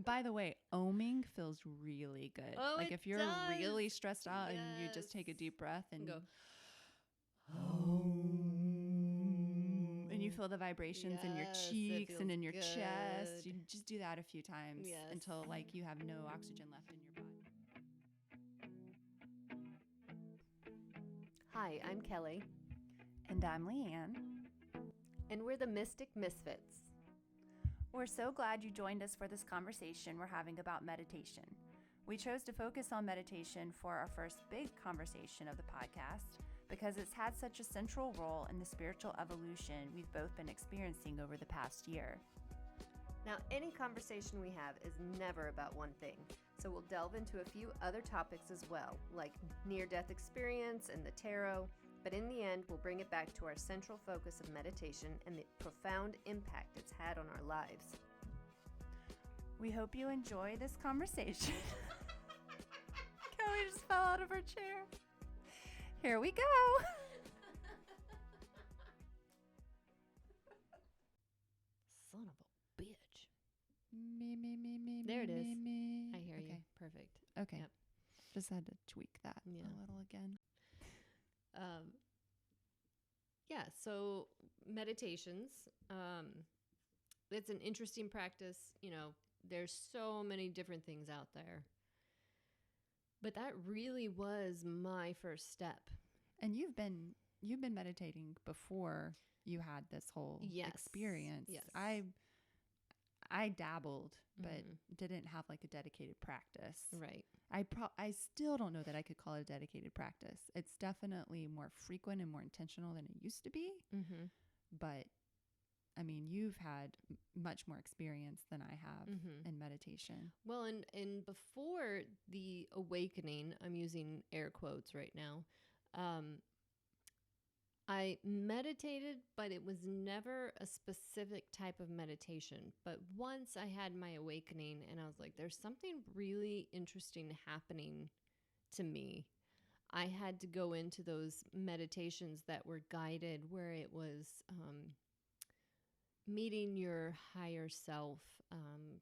By the way, oming feels really good. Oh, like it if you're does. really stressed out and you just take a deep breath and go, and you feel the vibrations in your cheeks and in your chest. You just do that a few times until like you have no oxygen left in your body. Hi, I'm Kelly. And I'm Leanne. And we're the Mystic Misfits. We're so glad you joined us for this conversation we're having about meditation. We chose to focus on meditation for our first big conversation of the podcast because it's had such a central role in the spiritual evolution we've both been experiencing over the past year. Now, any conversation we have is never about one thing, so we'll delve into a few other topics as well, like near-death experience and the tarot, but in the end, we'll bring it back to our central focus of meditation and the profound impact it's had on our lives. We hope you enjoy this conversation. Kelly just fell out of her chair. Here we go. Son of a bitch. Me. There it is. Me. I hear you. Okay. Perfect. Okay. Yep. Just had to tweak that a little again. So meditations, it's an interesting practice. You know, there's so many different things out there. But that really was my first step. And you've been meditating before you had this whole experience. Yes. I dabbled, but didn't have like a dedicated practice. Right. I still don't know that I could call it a dedicated practice. It's definitely more frequent and more intentional than it used to be. Mm-hmm. But I mean, you've had much more experience than I have in meditation. Well, and before the awakening, I'm using air quotes right now, I meditated, but it was never a specific type of meditation. But once I had my awakening and I was like, there's something really interesting happening to me. I had to go into those meditations that were guided, where it was meeting your higher self,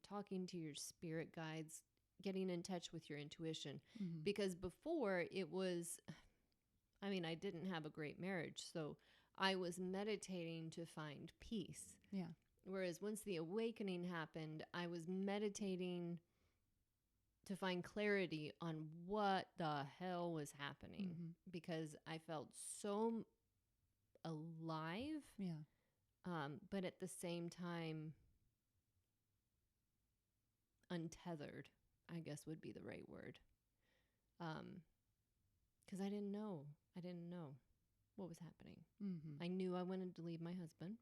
talking to your spirit guides, getting in touch with your intuition. Mm-hmm. Because before it was... I didn't have a great marriage, so I was meditating to find peace. Yeah. Whereas once the awakening happened, I was meditating to find clarity on what the hell was happening, because I felt so alive. Yeah. But at the same time, untethered, I guess would be the right word. Because I didn't know what was happening. Mm-hmm. I knew I wanted to leave my husband.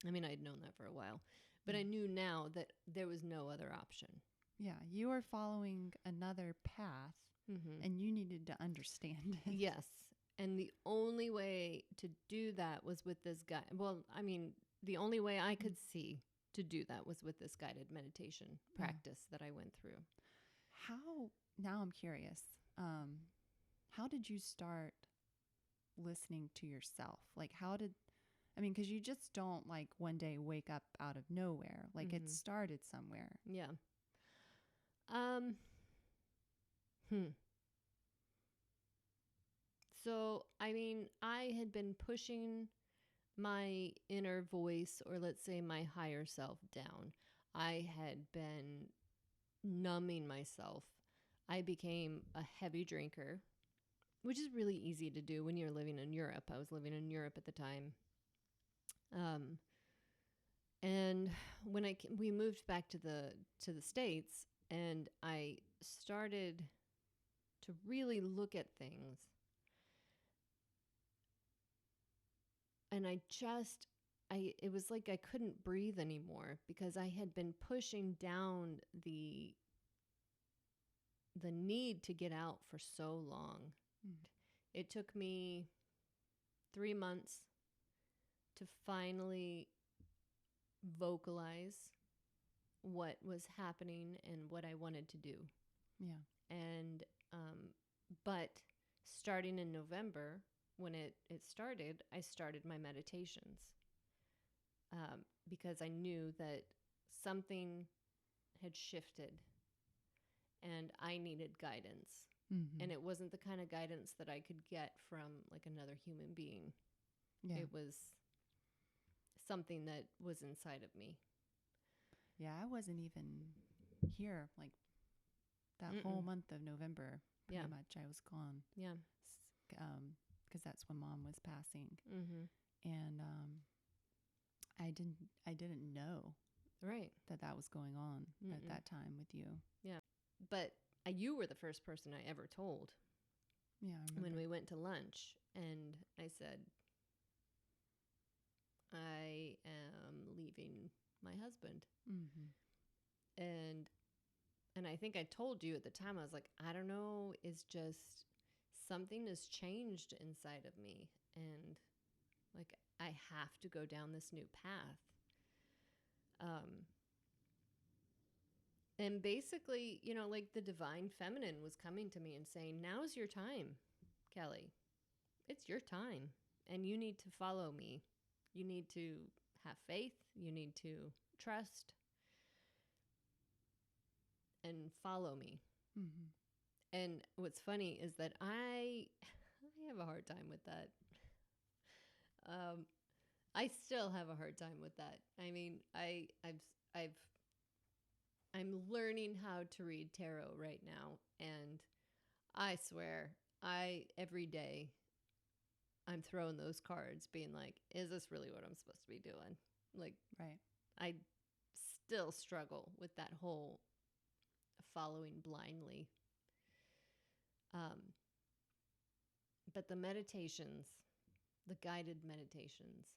I'd known that for a while, but I knew now that there was no other option. Yeah, you were following another path, and you needed to understand it. Yes, and the only way to do that was with this guy. Well, the only way I could see to do that was with this guided meditation practice that I went through. Now I'm curious. How did you start listening to yourself? Like because you just don't like one day wake up out of nowhere. Like it started somewhere. Yeah. So, I had been pushing my inner voice, or let's say my higher self, down. I had been numbing myself. I became a heavy drinker, which is really easy to do when you're living in Europe. I was living in Europe at the time. And when we moved back to the States, and I started to really look at things, and it was like I couldn't breathe anymore, because I had been pushing down the need to get out for so long. It took me 3 months to finally vocalize what was happening and what I wanted to do. Yeah. And, but starting in November, when it started, I started my meditations, because I knew that something had shifted and I needed guidance. Mm-hmm. And it wasn't the kind of guidance that I could get from like another human being. Yeah. It was something that was inside of me. Yeah, I wasn't even here like that whole month of November. Pretty much, I was gone. Yeah. Because that's when Mom was passing, Mm-hmm. and I didn't know Right. that was going on at that time with you. Yeah. But you were the first person I ever told. Yeah, I remember. When we went to lunch, and I said, I am leaving my husband. Mm-hmm. And I think I told you at the time, I was like, I don't know, it's just something has changed inside of me. And like, I have to go down this new path. And basically, you know, like the divine feminine was coming to me and saying, now's your time, Kelly. It's your time. And you need to follow me. You need to have faith. You need to trust. And follow me. Mm-hmm. And what's funny is that I have a hard time with that. I still have a hard time with that. I mean, I'm learning how to read tarot right now, and I swear, every day I'm throwing those cards, being like, is this really what I'm supposed to be doing? Like, right. I still struggle with that whole following blindly. But the meditations, the guided meditations,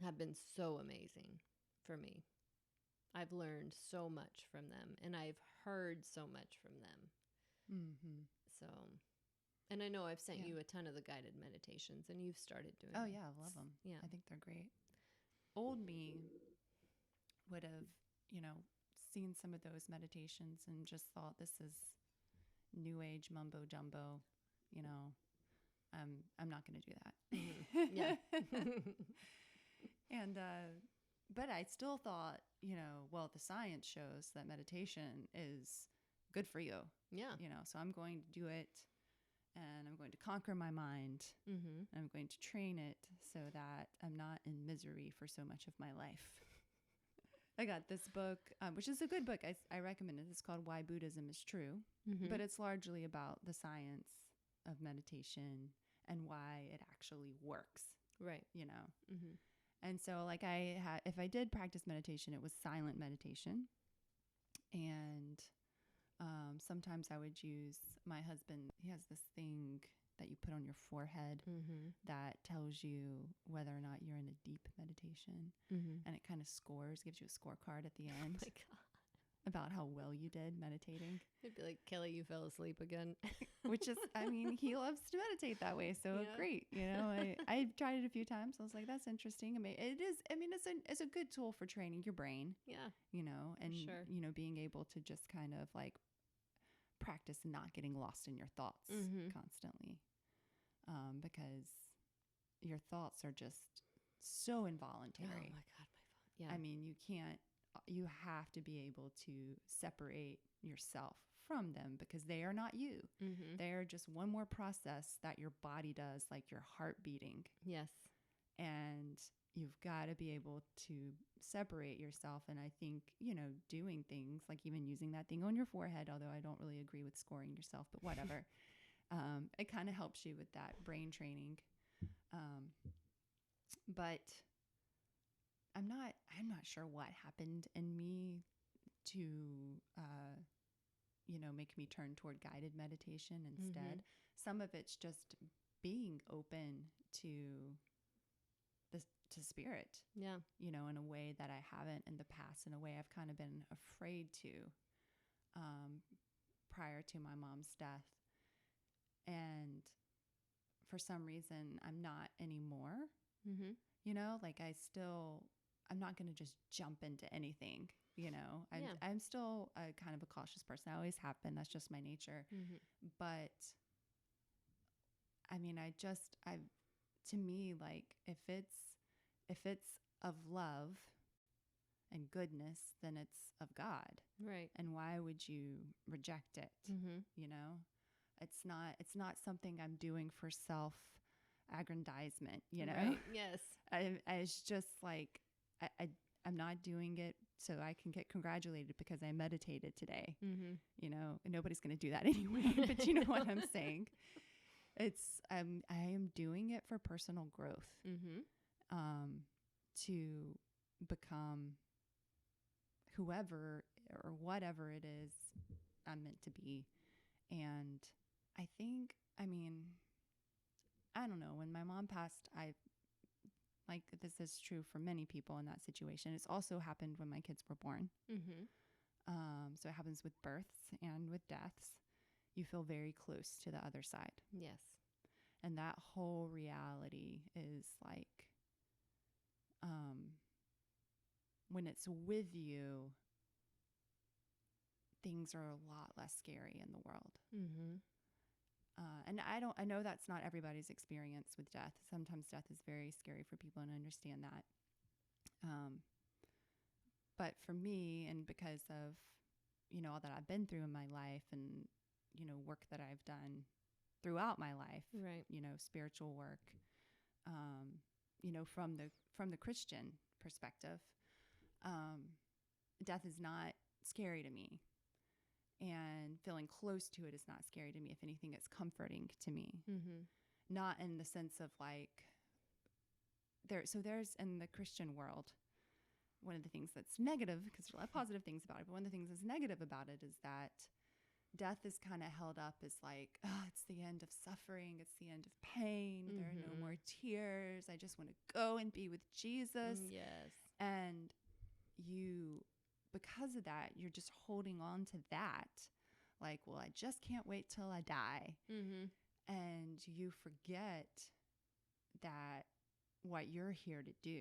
have been so amazing for me. I've learned so much from them, and I've heard so much from them. Mm-hmm. So, and I know I've sent you a ton of the guided meditations, and you've started doing Oh, them. yeah, I love them. Yeah. I think they're great. Old me would have, seen some of those meditations and just thought, this is new age mumbo jumbo, I'm not going to do that. Mm-hmm. Yeah. And, but I still thought, well, the science shows that meditation is good for you. Yeah. So I'm going to do it, and I'm going to conquer my mind. Mm-hmm. And I'm going to train it so that I'm not in misery for so much of my life. I got this book, which is a good book. I recommend it. It's called Why Buddhism is True. Mm-hmm. But it's largely about the science of meditation and why it actually works. Right. Mm-hmm. And so like if I did practice meditation, it was silent meditation. And sometimes I would use my husband. He has this thing that you put on your forehead that tells you whether or not you're in a deep meditation. Mm-hmm. And it kind of gives you a scorecard at the Oh end my God. about how well you did meditating. It'd be like, Kelly, you fell asleep again. Which is, he loves to meditate that way. So great. I tried it a few times. I was like, that's interesting. It is, it's a good tool for training your brain. Yeah. And, sure. Being able to just kind of like practice not getting lost in your thoughts constantly. Because your thoughts are just so involuntary. Oh my God, my phone. Yeah. You have to be able to separate yourself from them because they are not you. Mm-hmm. They are just one more process that your body does, like your heart beating. Yes. And you've got to be able to separate yourself. And I think, doing things like even using that thing on your forehead, although I don't really agree with scoring yourself, but whatever. It kind of helps you with that brain training. But I'm not sure what happened in me to, make me turn toward guided meditation instead. Mm-hmm. Some of it's just being open to spirit. Yeah. In a way that I haven't in the past, in a way I've kind of been afraid to, prior to my mom's death. And for some reason, I'm not anymore. Mm-hmm. I'm not going to just jump into anything, I'm still a kind of a cautious person. I always have been. That's just my nature. Mm-hmm. But to me, like if it's of love, and goodness, then it's of God. Right. And why would you reject it? You know, it's not something I'm doing for self aggrandizement, you know? Right. Yes. It's just like, I'm not doing it so I can get congratulated because I meditated today. You know, and nobody's going to do that anyway, but you know what I'm saying? I am doing it for personal growth, to become whoever or whatever it is I'm meant to be. And I think, I mean, I don't know, when my mom passed, like this is true for many people in that situation. It's also happened when my kids were born. So it happens with births and with deaths. You feel very close to the other side. Yes. And that whole reality is like, when it's with you, things are a lot less scary in the world. And I know that's not everybody's experience with death. Sometimes death is very scary for people, and I understand that. But for me, and because of, you know, all that I've been through in my life and, you know, work that I've done throughout my life, right, you know, spiritual work, you know, from the Christian perspective, death is not scary to me. And feeling close to it is not scary to me. If anything, it's comforting to me. Not in the sense of like, there's in the Christian world, one of the things that's negative, because there's a lot of positive things about it, but one of the things that's negative about it is that death is kind of held up as like, oh, it's the end of suffering. It's the end of pain. There are no more tears. I just want to go and be with Jesus. Yes. And because of that, you're just holding on to that. Like, well, I just can't wait till I die. And you forget that what you're here to do.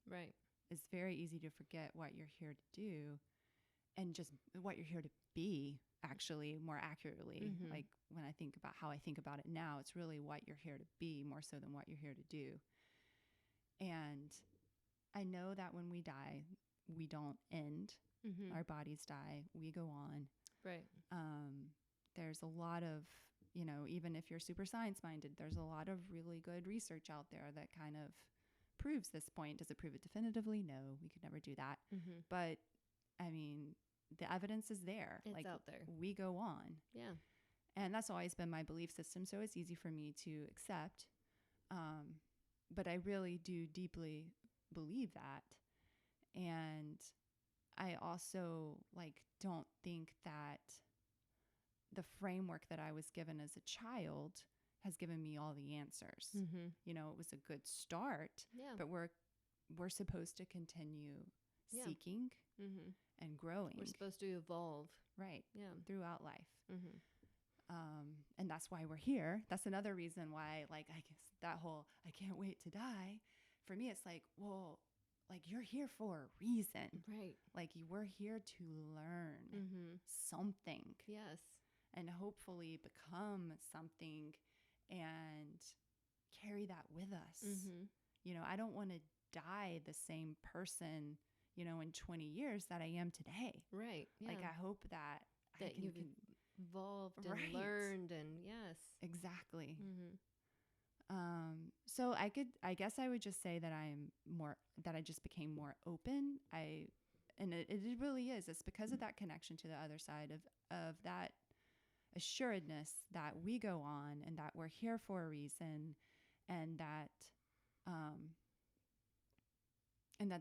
Right. It's very easy to forget what you're here to do and just what you're here to be, actually, more accurately. Like when I think about how I think about it now, it's really what you're here to be more so than what you're here to do. And I know that when we die, we don't end. Our bodies die. We go on. Right. There's a lot of, you know, even if you're super science minded, there's a lot of really good research out there that kind of proves this point. Does it prove it definitively? No, we could never do that. But I mean, the evidence is there. It's like, out there. We go on. Yeah. And that's always been my belief system. So it's easy for me to accept. But I really do deeply believe that. And I also don't think that the framework that I was given as a child has given me all the answers. You know, it was a good start, but we're supposed to continue seeking and growing. We're supposed to evolve. Right. Yeah. Throughout life. And that's why we're here. That's another reason why, I guess that whole, I can't wait to die. For me, it's like, well, you're here for a reason. Right. We're here to learn something. Yes. And hopefully become something and carry that with us. You know, I don't want to die the same person, you know, in 20 years that I am today. Right. Yeah. I hope that you've evolved and learned and yes. Exactly. So I guess I would just say that I just became more open. And it really is. It's because of that connection to the other side of that assuredness that we go on and that we're here for a reason, and that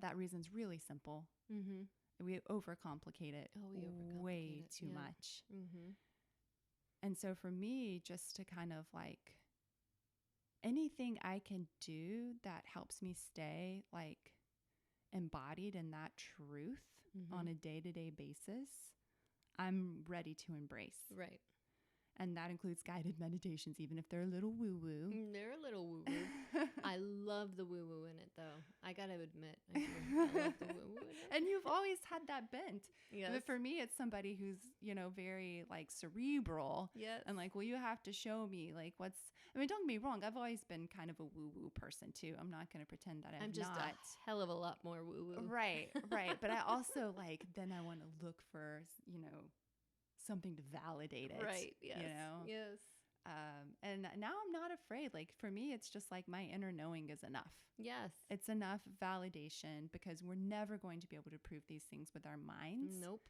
that reason's really simple. We overcomplicate it way too much. And so for me, just to kind of anything I can do that helps me stay embodied in that truth on a day-to-day basis, I'm ready to embrace. Right. And that includes guided meditations, even if they're a little woo-woo. They're a little woo-woo. I love the woo-woo in it, though. I got to admit, I love the woo-woo. And you've always had that bent. Yes. But for me, it's somebody who's, very like cerebral. Yes. And like, well, you have to show me like don't get me wrong. I've always been kind of a woo-woo person too. I'm not going to pretend that I'm just not. a hell of a lot more woo-woo. Right. But I also then I want to look for, something to validate it. Right. Yes. Yes. And now I'm not afraid. Like for me, it's just like my inner knowing is enough. Yes. It's enough validation because we're never going to be able to prove these things with our minds. Nope.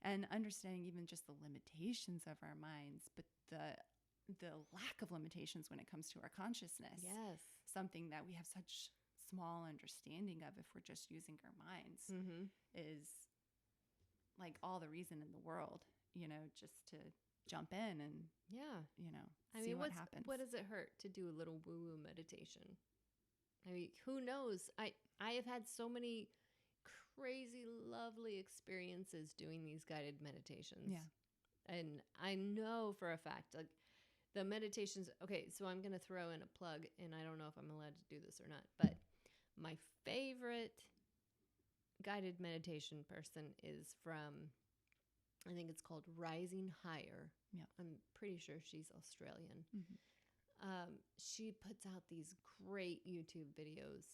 And understanding even just the limitations of our minds, but the lack of limitations when it comes to our consciousness. Yes. Something that we have such small understanding of if we're just using our minds is like all the reason in the world, just to jump in and, see what happens. What does it hurt to do a little woo-woo meditation? I mean, who knows? I have had so many crazy, lovely experiences doing these guided meditations. Yeah. And I know for a fact, like the meditations, okay, so I'm going to throw in a plug, and I don't know if I'm allowed to do this or not, but my favorite guided meditation person is from, I think it's called Rising Higher. Yeah. I'm pretty sure she's Australian. Mm-hmm. She puts out these great YouTube videos,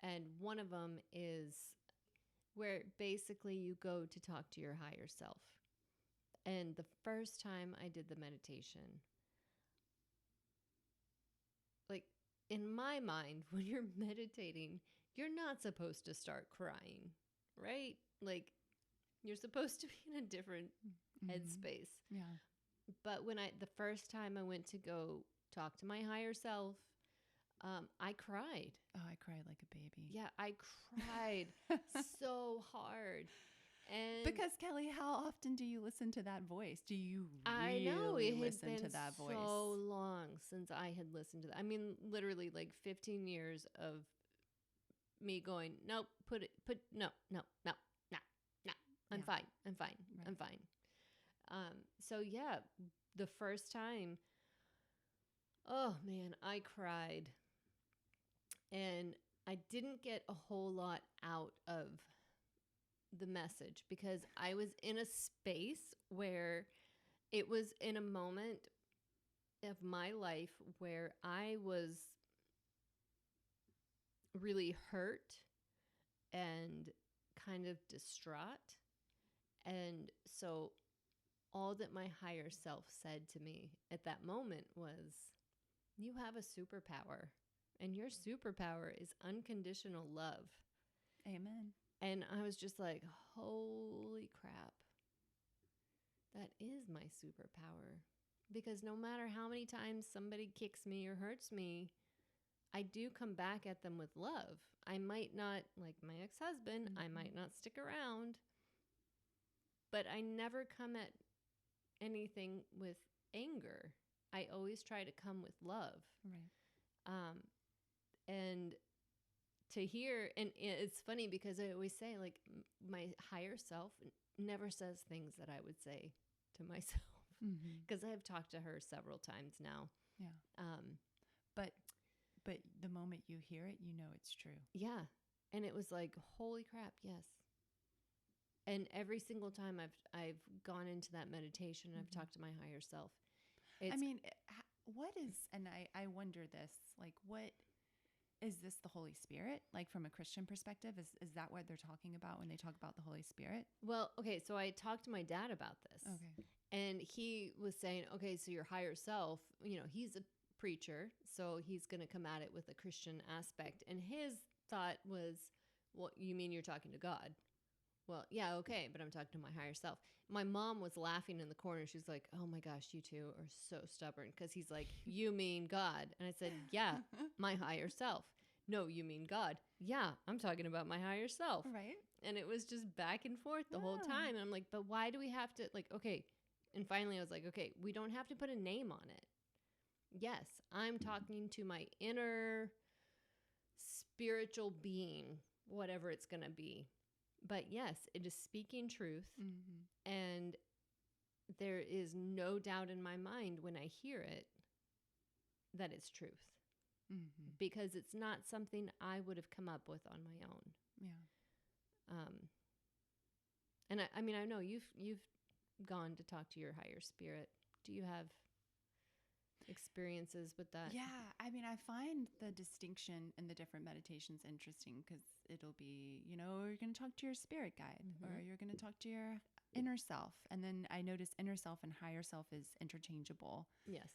and one of them is where basically you go to talk to your higher self. And the first time I did the meditation, like in my mind, when you're meditating, you're not supposed to start crying, right? Like you're supposed to be in a different headspace. Yeah. But the first time I went to go talk to my higher self, I cried. Oh, I cried like a baby. Yeah, I cried so hard. And because Kelly, how often do you listen to that voice? Do you I really know it listen had been to that voice? so long since I had listened to that. I mean, literally like 15 years of me going, nope, no. I'm fine. Right. I'm fine. So yeah, the first time, oh man, I cried. And I didn't get a whole lot out of the message because I was in a space where it was in a moment of my life where I was really hurt and kind of distraught. And so all that my higher self said to me at that moment was, you have a superpower, and your superpower is unconditional love. Amen. And I was just like, holy crap, that is my superpower. Because no matter how many times somebody kicks me or hurts me, I do come back at them with love. I might not, like my ex-husband, I might not stick around, but I never come at anything with anger. I always try to come with love. Right. And to hear, and it's funny because I always say, like, my higher self never says things that I would say to myself because I've talked to her several times now. Yeah. But the moment you hear it, you know it's true. Yeah. And it was like, holy crap, yes. And every single time I've gone into that meditation, I've talked to my higher self. What is, and I wonder this, like, what is this, the Holy Spirit? Like from a Christian perspective, is that what they're talking about when they talk about the Holy Spirit? Well, okay, so I talked to my dad about this. Okay. And he was saying, okay, so your higher self, he's a preacher, so he's going to come at it with a Christian aspect. And his thought was, well, you mean you're talking to God? Well, yeah, okay, but I'm talking to my higher self. My mom was laughing in the corner. She's like, oh my gosh, you two are so stubborn. Because he's like, you mean God? And I said, yeah, my higher self. No, you mean God. Yeah, I'm talking about my higher self. Right. And it was just back and forth the whole time. And I'm like, but why do we have to, like, okay. And finally I was like, okay, we don't have to put a name on it. Yes, I'm talking to my inner spiritual being, whatever it's going to be. But yes, it is speaking truth. And there is no doubt in my mind when I hear it that it's truth. because it's not something I would have come up with on my own. Yeah. And I mean, I know you've gone to talk to your higher spirit. Do you have experiences with that? Yeah. I mean, I find the distinction in the different meditations interesting because it'll be, you're going to talk to your spirit guide or you're going to talk to your inner self. And then I notice inner self and higher self is interchangeable. Yes.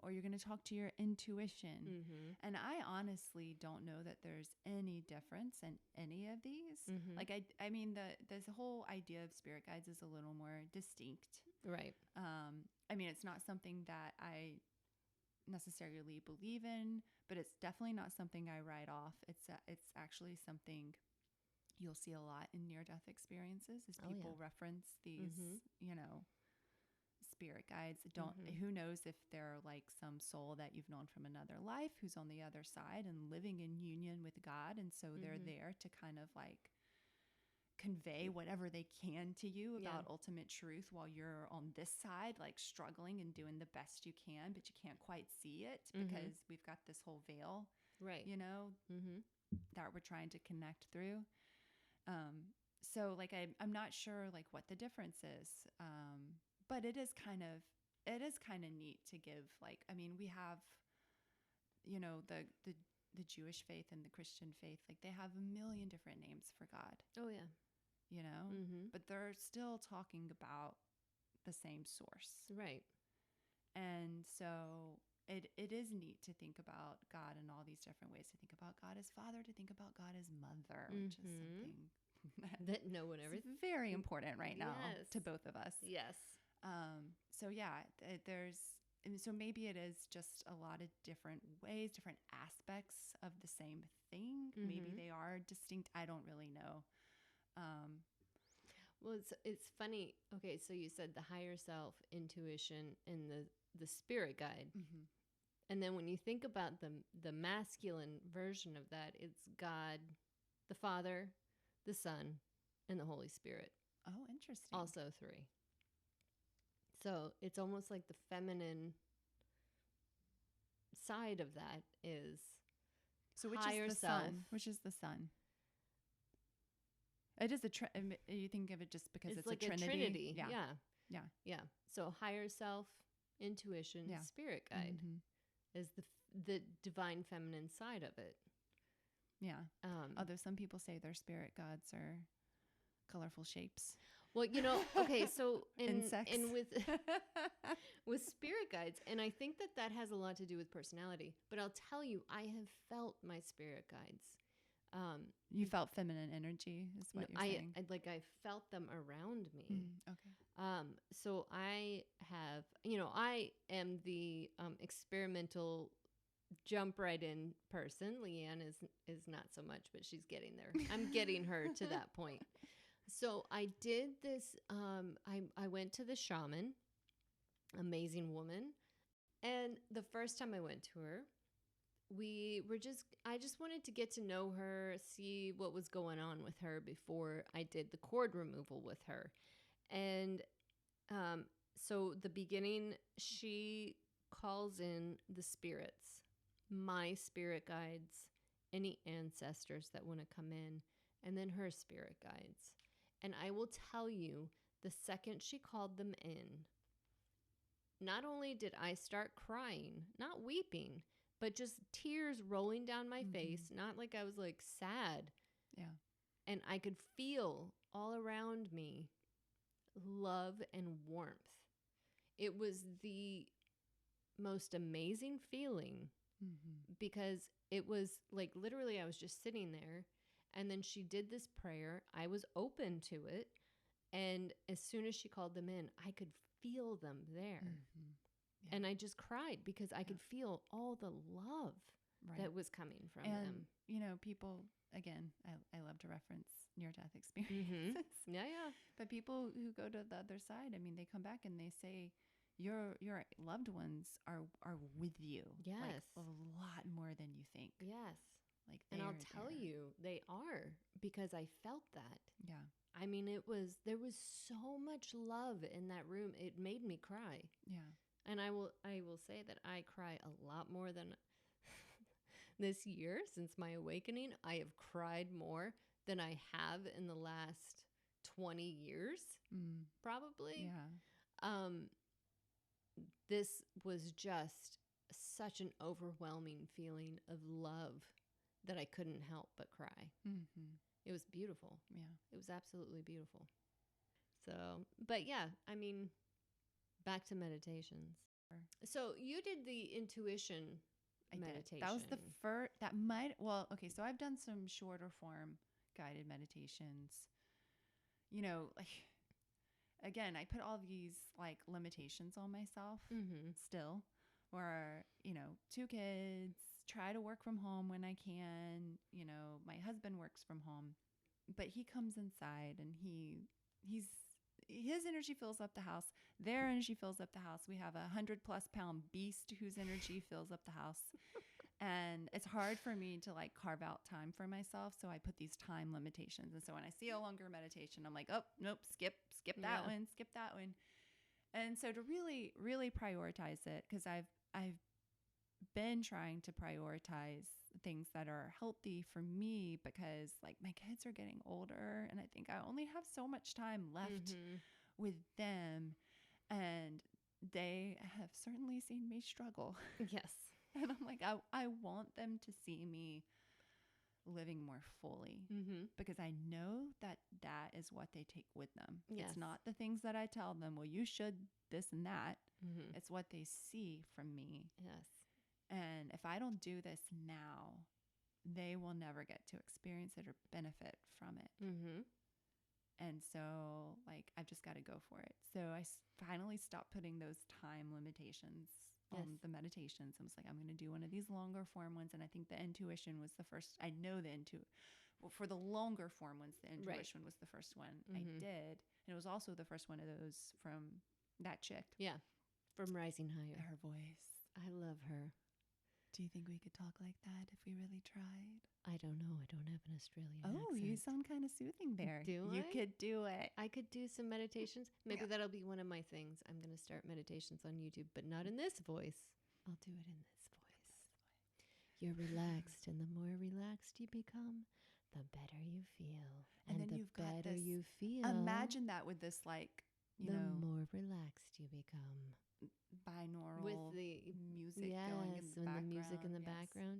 Or you're going to talk to your intuition. And I honestly don't know that there's any difference in any of these. Like, I mean, this whole idea of spirit guides is a little more distinct. Right. I mean, it's not something that I necessarily believe in, but it's definitely not something I write off. It's actually something you'll see a lot in near-death experiences is people reference these, spirit guides. Who knows if they're like some soul that you've known from another life who's on the other side and living in union with God. And so they're there to kind of like convey whatever they can to you about ultimate truth while you're on this side, like struggling and doing the best you can, but you can't quite see it because we've got this whole veil, right? That we're trying to connect through. So like, I'm not sure like what the difference is. But it is kind of neat to give, like, I mean, we have, the Jewish faith and the Christian faith, like they have a million different names for God. Oh yeah. But they're still talking about the same source. Right. And so it is neat to think about God in all these different ways, to think about God as Father, to think about God as Mother, which is something that no one ever very important right now to both of us. Yes. So yeah, so maybe it is just a lot of different ways, different aspects of the same thing. Maybe they are distinct. I don't really know. Well, it's funny. Okay, so you said the higher self, intuition, and the spirit guide. And then when you think about the masculine version of that, it's God, the Father, the Son, and the Holy Spirit. Oh, interesting. Also 3. So it's almost like the feminine side of that is higher self. Which is the Son? It is you think of it just because it's like a trinity. Yeah. So higher self, intuition, spirit guide is the divine feminine side of it. Yeah. Although some people say their spirit gods are colorful shapes. Well, okay, so insects. And with spirit guides, and I think that has a lot to do with personality, but I'll tell you, I have felt my spirit guides. You felt feminine energy is what you're saying. I felt them around me. Okay. So I have, I am the experimental jump right in person. Leanne is not so much, but she's getting there. I'm getting her to that point. So I did this, I went to the shaman, amazing woman. And the first time I went to her, I just wanted to get to know her, see what was going on with her before I did the cord removal with her. And so the beginning, she calls in the spirits, my spirit guides, any ancestors that want to come in, and then her spirit guides. And I will tell you, the second she called them in, not only did I start crying, not weeping, but just tears rolling down my face, not like I was like sad. Yeah. And I could feel all around me love and warmth. It was the most amazing feeling because it was like literally I was just sitting there. And then she did this prayer. I was open to it. And as soon as she called them in, I could feel them there. Yeah. And I just cried because I could feel all the love that was coming from them. People, again, I love to reference near-death experiences. Yeah. But people who go to the other side, I mean, they come back and they say, your loved ones are with you. Yes. Like a lot more than you think. Yes. And I'll tell you, they are, because I felt that. Yeah. I mean, there was so much love in that room. It made me cry. Yeah. And I will say that I cry a lot more than this year, since my awakening, I have cried more than I have in the last 20 years, probably. Yeah. This was just such an overwhelming feeling of love that I couldn't help but cry. Mm-hmm. It was beautiful. Yeah. It was absolutely beautiful. So, but yeah, I mean, back to meditations. So you did the intuition meditation. That was the first, okay, so I've done some shorter form guided meditations. You know, like, again, I put all these like limitations on myself still, where, 2 kids, try to work from home when I can, my husband works from home, but he comes inside and his energy fills up the house. Their energy fills up the house. We have 100+ pound beast whose energy fills up the house. And it's hard for me to like carve out time for myself. So I put these time limitations. And so when I see a longer meditation, I'm like, oh, nope, skip that one, skip that one. And so to really, really prioritize it, because I've been trying to prioritize things that are healthy for me, because like my kids are getting older and I think I only have so much time left with them. And they have certainly seen me struggle. Yes. And I'm like, I want them to see me living more fully, because I know that is what they take with them. Yes. It's not the things that I tell them, well, you should this and that. It's what they see from me. Yes. And if I don't do this now, they will never get to experience it or benefit from it. And so, like, I've just got to go for it. So I finally stopped putting those time limitations on the meditations. I was like, I'm going to do one of these longer form ones. And I think the intuition was the first. I know for the longer form ones, the intuition was the first one I did. And it was also the first one of those from that chick. Yeah. From Rising Higher. Her voice. I love her. Do you think we could talk like that if we really tried? I don't know. I don't have an Australian accent. Oh, you sound kind of soothing there. You could do it. I could do some meditations. Maybe that'll be one of my things. I'm going to start meditations on YouTube, but not in this voice. I'll do it in this voice. You're relaxed, and the more relaxed you become, the better you feel. And then the better you feel. Imagine that with this, like, the more relaxed you become. Binaural with the music going in the background. The music in the background,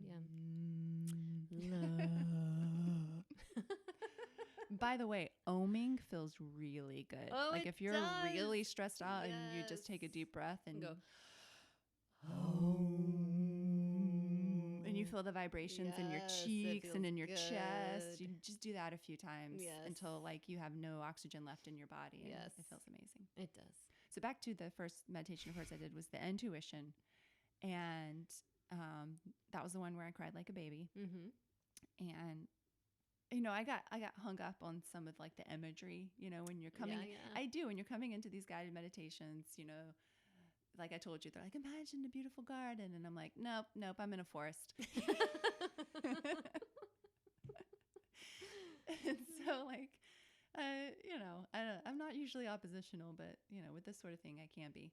By the way, oming feels really good. Oh, like if you're really stressed out and you just take a deep breath and go, and you feel the vibrations in your cheeks and in your chest. You just do that a few times until like you have no oxygen left in your body. And it feels amazing. It does. So back to the first meditation, of course, I did was the intuition. And that was the one where I cried like a baby. And, I got hung up on some of like the imagery, when you're coming, when you're coming into these guided meditations, like I told you, they're like, imagine a beautiful garden. And I'm like, nope, I'm in a forest. And so like, I'm not usually oppositional, but with this sort of thing, I can be.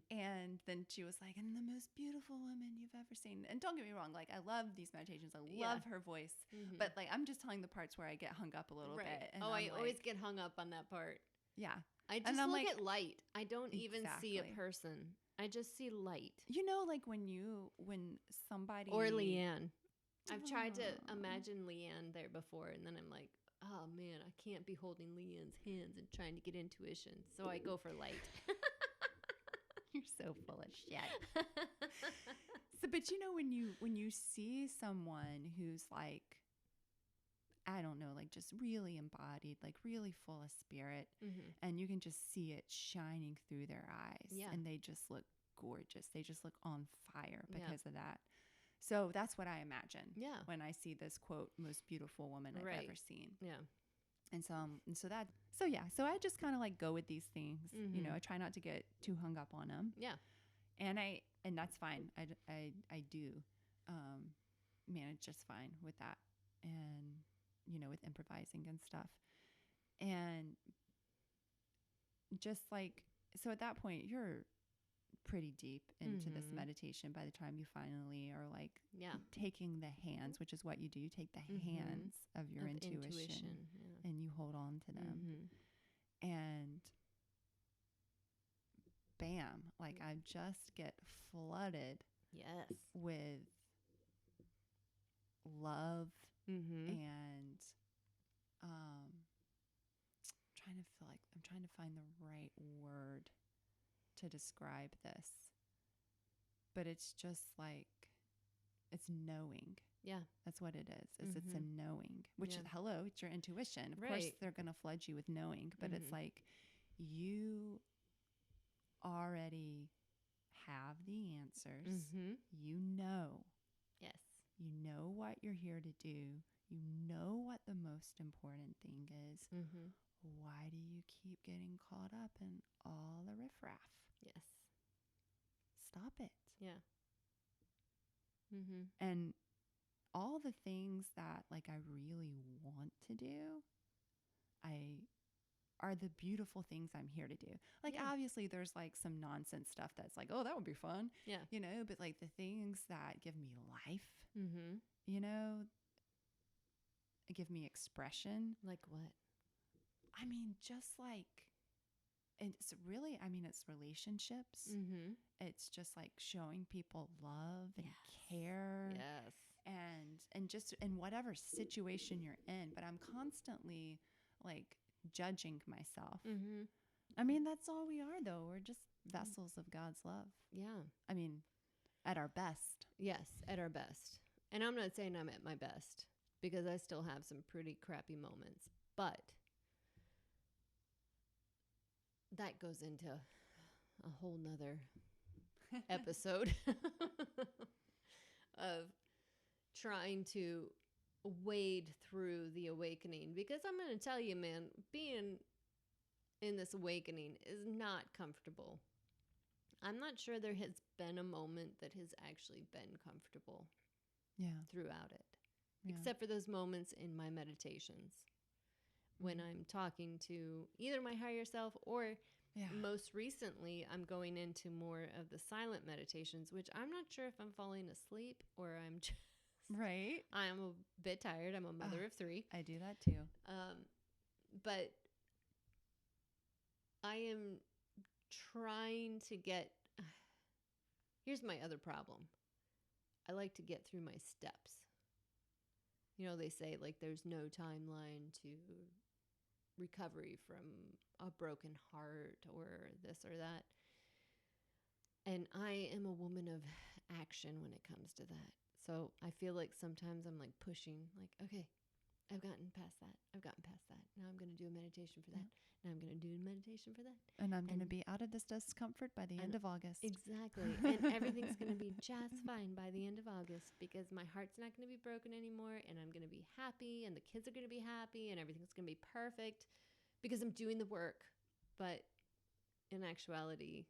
And then she was like, and the most beautiful woman you've ever seen. And don't get me wrong, like I love these meditations. I love her voice, but like, I'm just telling the parts where I get hung up a little bit. And I always get hung up on that part. Yeah. I just look at light. I don't even see a person. I just see light. Like when somebody or Leanne. I've tried to imagine Leanne there before, and then I'm like, oh man, I can't be holding Leanne's hands and trying to get intuition. So I go for light. You're so full of shit. So, but when you see someone who's like, I don't know, like just really embodied, like really full of spirit, and you can just see it shining through their eyes, and they just look gorgeous. They just look on fire because of that. So that's what I imagine when I see this quote, most beautiful woman I've ever seen. Yeah. And so I just kind of like go with these things. I try not to get too hung up on them. Yeah. And that's fine. I do manage just fine with that. And, with improvising and stuff. And just like, so at that point pretty deep into this Mm-hmm. meditation by the time you finally are like Yeah. taking the hands, which is what you do. You take the Mm-hmm. hands of your Of intuition Yeah. and you hold on to them. Mm-hmm. And bam, like I just get flooded Yes. with love Mm-hmm. and I'm trying to find the right word to describe this. But it's just like it's knowing. Yeah. That's what it is. It's a Mm-hmm. knowing, which Yeah. is hello, it's your intuition. Of course Right. they're going to flood you with knowing, but it's Mm-hmm. like you already have the answers. Mm-hmm. You know. Yes. You know what you're here to do. You know what the most important thing is. Mm-hmm. Why do you keep getting caught up in all the riffraff? Yes. Stop it. Yeah. Mm-hmm. And all the things that like I really want to do, I are the beautiful things I'm here to do. Like Yeah. obviously there's like some nonsense stuff that's like, oh, that would be fun. Yeah. You know, but like the things that give me life, Mm-hmm. you know, give me expression. Like what? I mean, just like, it's really, I mean, it's relationships. Mm-hmm. It's just like showing people love and Yes. care. Yes. And just in whatever situation you're in, but I'm constantly like judging myself. Mm-hmm. I mean, that's all we are though. We're just vessels of God's love. Yeah. I mean, at our best. Yes, at our best. And I'm not saying I'm at my best because I still have some pretty crappy moments, but that goes into a whole nother episode of trying to wade through the awakening, because I'm going to tell you, man, being in this awakening is not comfortable. I'm not sure there has been a moment that has actually been comfortable Yeah. throughout it, Yeah. except for those moments in my meditations when I'm talking to either my higher self or Yeah. most recently I'm going into more of the silent meditations, which I'm not sure if I'm falling asleep or I'm just Right. I'm a bit tired. I'm a mother of 3. I do that too. But I am trying to get. Here's my other problem. I like to get through my steps. You know, they say like there's no timeline to recovery from a broken heart or this or that. And I am a woman of action when it comes to that. So I feel like sometimes I'm like pushing, like, okay, I've gotten past that. I've gotten past that. Now I'm going to do a meditation for that. Now I'm going to do a meditation for that. And I'm going to be out of this discomfort by the end of August. Exactly. And everything's going to be just fine by the end of August because my heart's not going to be broken anymore and I'm going to be happy and the kids are going to be happy and everything's going to be perfect because I'm doing the work. But in actuality,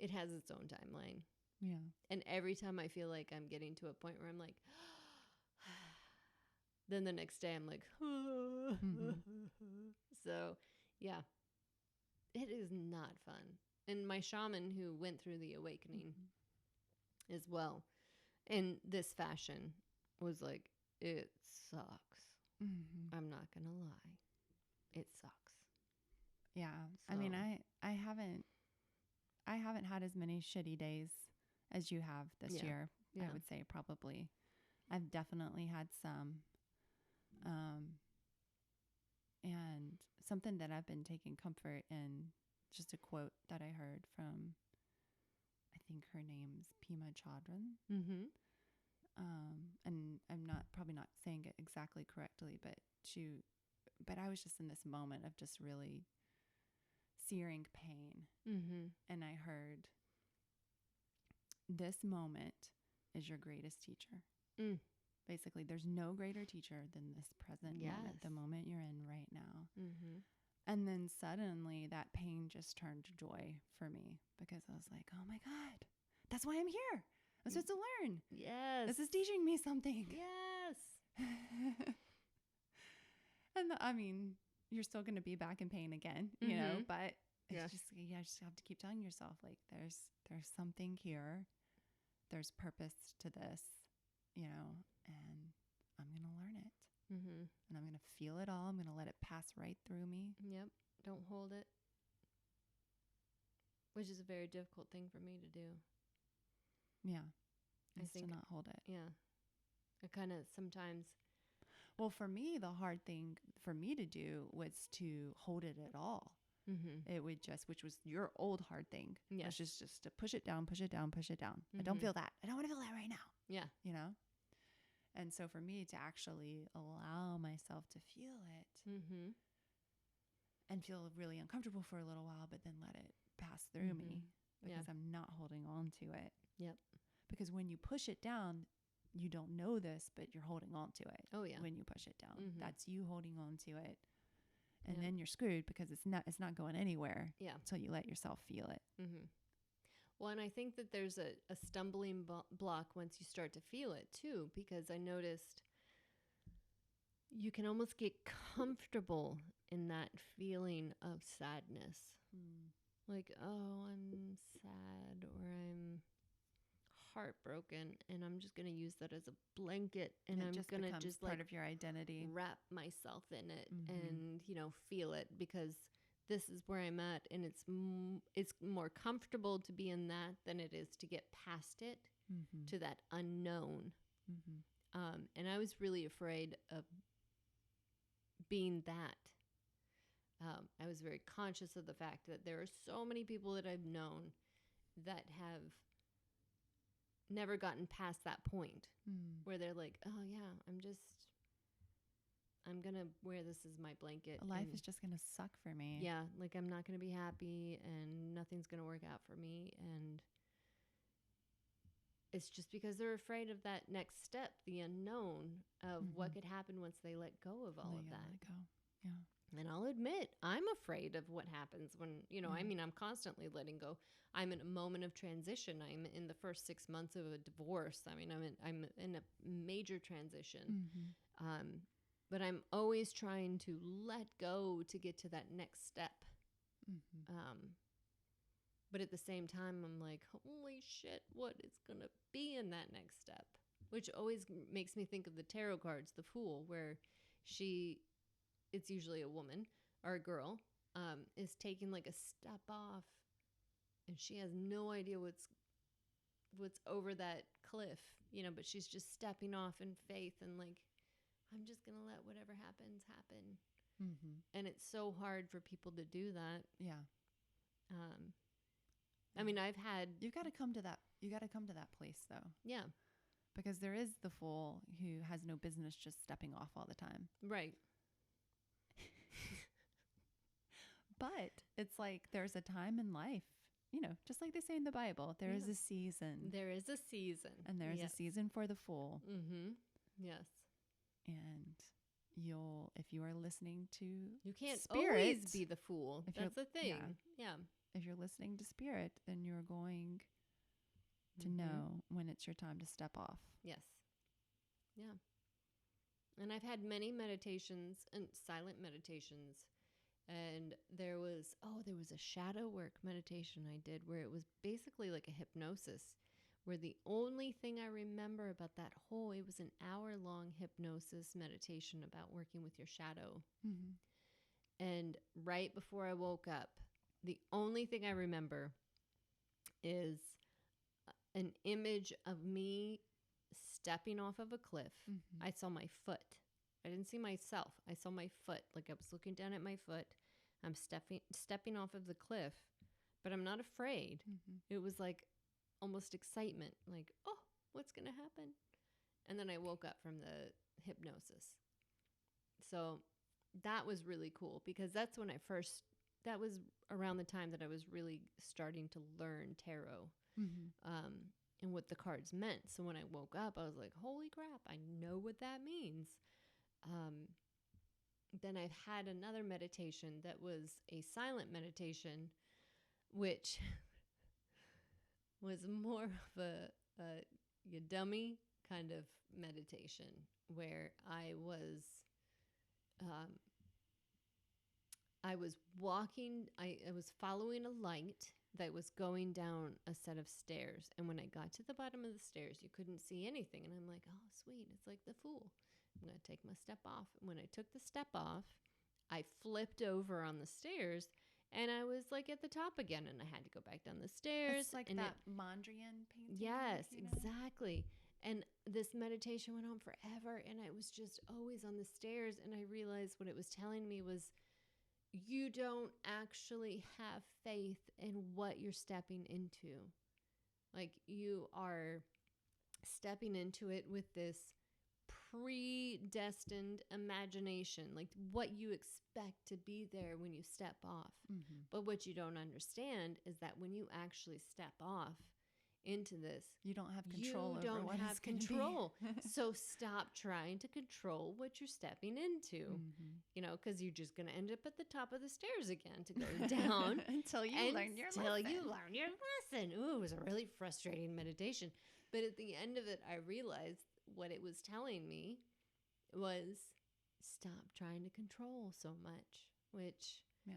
it has its own timeline. Yeah. And every time I feel like I'm getting to a point where I'm like, then the next day I'm like, So, yeah, it is not fun. And my shaman who went through the awakening as well in this fashion was like, it sucks. I'm not going to lie. It sucks. Yeah. So. I mean, I haven't had as many shitty days as you have this year. Yeah. I would say probably. I've definitely had some. And something that I've been taking comfort in, just a quote that I heard from, I think her name's Pema Chodron. Mm-hmm. And I'm probably not saying it exactly correctly, but I was just in this moment of just really searing pain. Mm-hmm. And I heard, this moment is your greatest teacher. Basically, there's no greater teacher than this present moment, the moment you're in right now. Mm-hmm. And then suddenly that pain just turned to joy for me because I was like, oh my God, that's why I'm here. I'm supposed to learn. Yes. This is teaching me something. Yes. And I mean, you're still going to be back in pain again, you know, but It's just, you just have to keep telling yourself, like, there's something here. There's purpose to this, and I'm going to learn it. Mm-hmm. And I'm going to feel it all. I'm going to let it pass right through me. Yep. Don't hold it. Which is a very difficult thing for me to do. Yeah. I think to not hold it. Yeah. I kind of sometimes. Well, for me, the hard thing for me to do was to hold it at all. Mm-hmm. It would which was your old hard thing. Yes. It's just to push it down, push it down, push it down. Mm-hmm. I don't feel that. I don't want to feel that right now. Yeah. And so for me to actually allow myself to feel it Mm-hmm. and feel really uncomfortable for a little while, but then let it pass through me because I'm not holding on to it. Yep. Because when you push it down, you don't know this, but you're holding on to it. Oh, yeah. When you push it down, Mm-hmm. that's you holding on to it. And then you're screwed because it's not going anywhere until you let yourself feel it. Mm-hmm. Well, and I think that there's a stumbling block once you start to feel it too, because I noticed you can almost get comfortable in that feeling of sadness. Like, oh, I'm sad or I'm heartbroken, and I'm just going to use that as a blanket, and I'm going to just part like of your identity, wrap myself in it and, feel it, because this is where I'm at, and it's more comfortable to be in that than it is to get past it to that unknown. And I was really afraid of being that. I was very conscious of the fact that there are so many people that I've known that have never gotten past that point where they're like, oh yeah, I'm going to wear this as my blanket. Life is just going to suck for me. Yeah. Like, I'm not going to be happy and nothing's going to work out for me. And it's just because they're afraid of that next step, the unknown of what could happen once they let go of all of that. Let go. Yeah. And I'll admit, I'm afraid of what happens when, I mean, I'm constantly letting go. I'm in a moment of transition. I'm in the first 6 months of a divorce. I mean, I'm in a major transition. But I'm always trying to let go to get to that next step. But at the same time, I'm like, holy shit, what is going to be in that next step? Which always makes me think of the tarot cards, the Fool, where it's usually a woman or a girl, is taking like a step off, and she has no idea what's over that cliff, but she's just stepping off in faith and like, I'm just going to let whatever happens happen. And it's so hard for people to do that. Yeah. I mean, you got to come to that. You got to come to that place though. Yeah. Because there is the fool who has no business just stepping off all the time. Right. But it's like there's a time in life, just like they say in the Bible, there is a season. There is a season. And there's a season for the fool. Yes. And if you are listening to you can't spirit, always be the fool. That's the thing. Yeah. If you're listening to spirit, then you're going to know when it's your time to step off. Yes. Yeah. And I've had many meditations and silent meditations. And there was a shadow work meditation I did where it was basically like a hypnosis, where the only thing I remember about it was an hour-long hypnosis meditation about working with your shadow. And right before I woke up, the only thing I remember is an image of me stepping off of a cliff. I saw my foot. I didn't see myself. I saw my foot. Like, I was looking down at my foot. I'm stepping off of the cliff, but I'm not afraid. It was like almost excitement. Like, oh, what's going to happen? And then I woke up from the hypnosis. So that was really cool, because that was around the time that I was really starting to learn tarot. And what the cards meant. So when I woke up, I was like, holy crap, I know what that means. Then I've had another meditation that was a silent meditation, which was more of a dummy kind of meditation, where I I was walking, I was following a light that was going down a set of stairs. And when I got to the bottom of the stairs, you couldn't see anything. And I'm like, oh, sweet. It's like the Fool. I'm going to take my step off. And when I took the step off, I flipped over on the stairs and I was like at the top again. And I had to go back down the stairs. It's like that Mondrian painting. Yes, exactly. And this meditation went on forever. And I was just always on the stairs. And I realized what it was telling me was, you don't actually have faith in what you're stepping into. Like, you are stepping into it with this predestined imagination, like what you expect to be there when you step off. Mm-hmm. But what you don't understand is that when you actually step off into this, you don't have control over don't what have it's gonna control. be. So stop trying to control what you're stepping into, Mm-hmm. you know, because you're just going to end up at the top of the stairs again to go down until you learn your lesson. Until you learn your lesson. Ooh, it was a really frustrating meditation. But at the end of it, I realized what it was telling me was stop trying to control so much, which, yeah,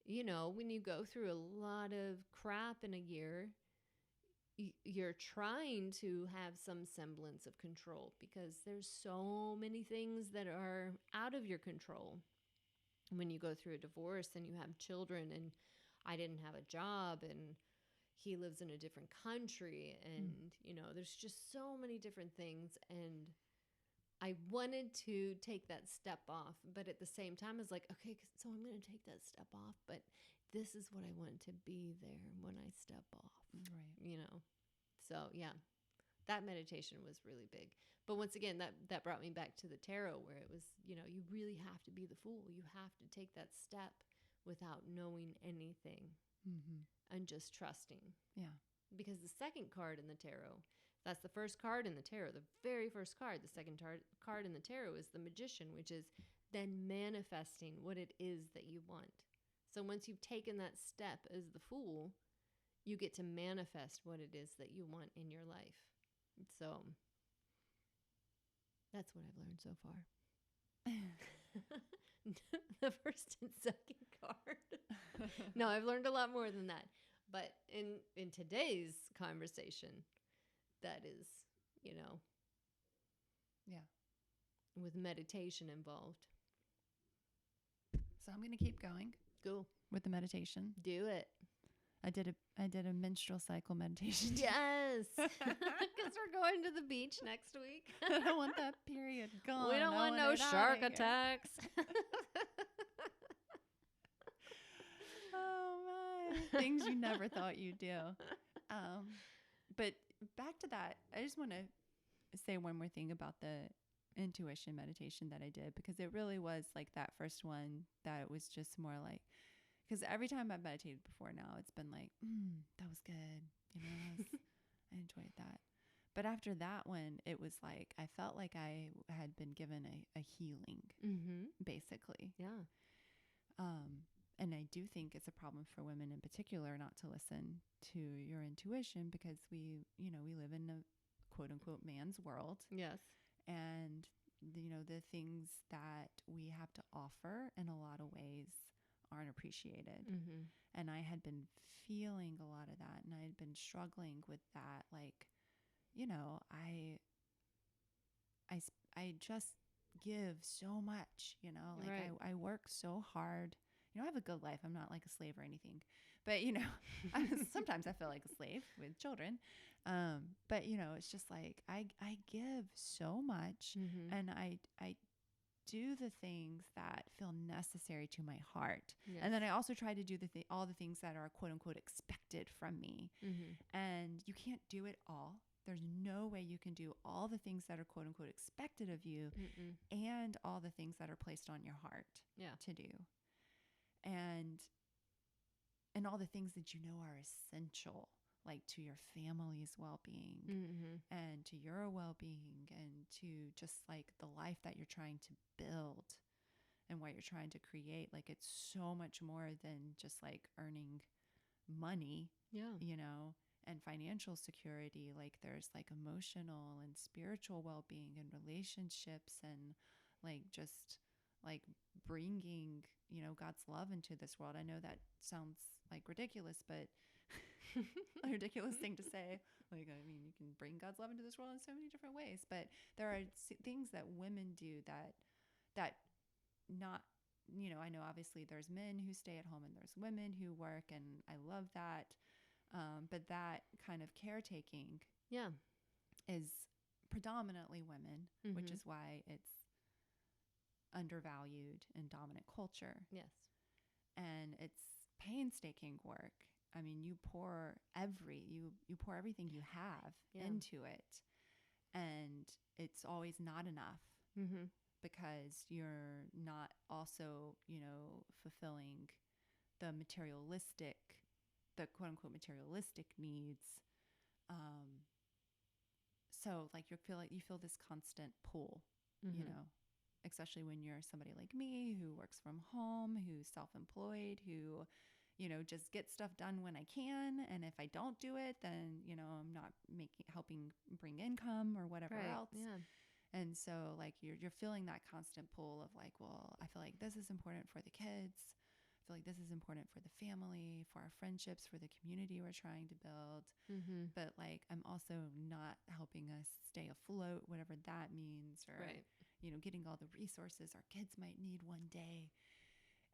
you know, when you go through a lot of crap in a year, you're trying to have some semblance of control because there's so many things that are out of your control. When you go through a divorce and you have children, and I didn't have a job and he lives in a different country, and you know, there's just so many different things, and I wanted to take that step off, but at the same time I was like, okay, so I'm going to take that step off, but this is what I want to be there when I step off. right. You know, so yeah, that meditation was really big. But once again, that brought me back to the tarot, where it was, you know, you really have to be the Fool. You have to take that step without knowing anything and just trusting. Yeah. Because the second card in the tarot, that's the first card in the tarot, the very first card. The second card in the tarot is the Magician, which is then manifesting what it is that you want. So once you've taken that step as the Fool, you get to manifest what it is that you want in your life. So that's what I've learned so far. The first and second card. No, I've learned a lot more than that. But in today's conversation, that is, you know, Yeah. with meditation involved. So I'm going to keep going Go. with the meditation. Do it. I did a menstrual cycle meditation. Yes. Because we're going to the beach next week. I don't want that period gone. We don't want no shark attacks. Oh my. Things you never thought you'd do. But back to that, I just want to say one more thing about the intuition meditation that I did, because it really was like that first one that it was just more like, because every time I've meditated before now, it's been like, that was good. You know, I enjoyed that. But after that one, it was like, I felt like I had been given a healing, basically. Yeah. And I do think it's a problem for women in particular not to listen to your intuition, because we live in a quote unquote man's world. Yes. And, you know, the things that we have to offer in a lot of ways aren't appreciated. And I had been feeling a lot of that, and I had been struggling with that. Like, you know, I just give so much, you know, like right. I work so hard. You know, I have a good life. I'm not like a slave or anything, but you know, sometimes I feel like a slave with children. But you know, it's just like, I give so much, and I do the things that feel necessary to my heart. Yes. And then I also try to do all the things that are quote unquote expected from me. And you can't do it all. There's no way you can do all the things that are quote unquote expected of you and all the things that are placed on your heart to do. And all the things that you know are essential, like to your family's well-being and to your well-being and to just like the life that you're trying to build and what you're trying to create. Like, it's so much more than just like earning money, you know, and financial security. Like, there's like emotional and spiritual well-being and relationships and like just like bringing, God's love into this world. I know that sounds like ridiculous, but a ridiculous thing to say. Like, I mean, you can bring God's love into this world in so many different ways, but there are things that women do that not, I know obviously there's men who stay at home and there's women who work, and I love that. But that kind of caretaking is predominantly women, which is why it's undervalued in dominant culture. Yes. And it's painstaking work. I mean, you pour everything you have into it, and it's always not enough because you're not also, fulfilling the quote unquote materialistic needs. So like you feel this constant pull, especially when you're somebody like me who works from home, who's self-employed, who, just get stuff done when I can. And if I don't do it, then, I'm not helping bring income or whatever else. Yeah. And so like you're feeling that constant pull of like, well, I feel like this is important for the kids. I feel like this is important for the family, for our friendships, for the community we're trying to build. But like, I'm also not helping us stay afloat, whatever that means, or, getting all the resources our kids might need one day.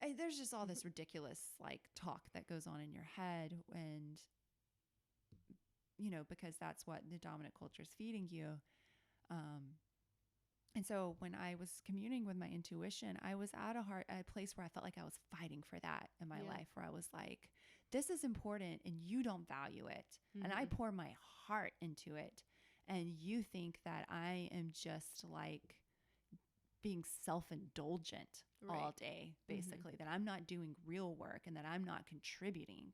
And there's just all this ridiculous like talk that goes on in your head, and, because that's what the dominant culture is feeding you. And so when I was communing with my intuition, I was at a place where I felt like I was fighting for that in my life, where I was like, this is important and you don't value it. And I pour my heart into it. And you think that I am just like being self-indulgent all day, basically, that I'm not doing real work and that I'm not contributing.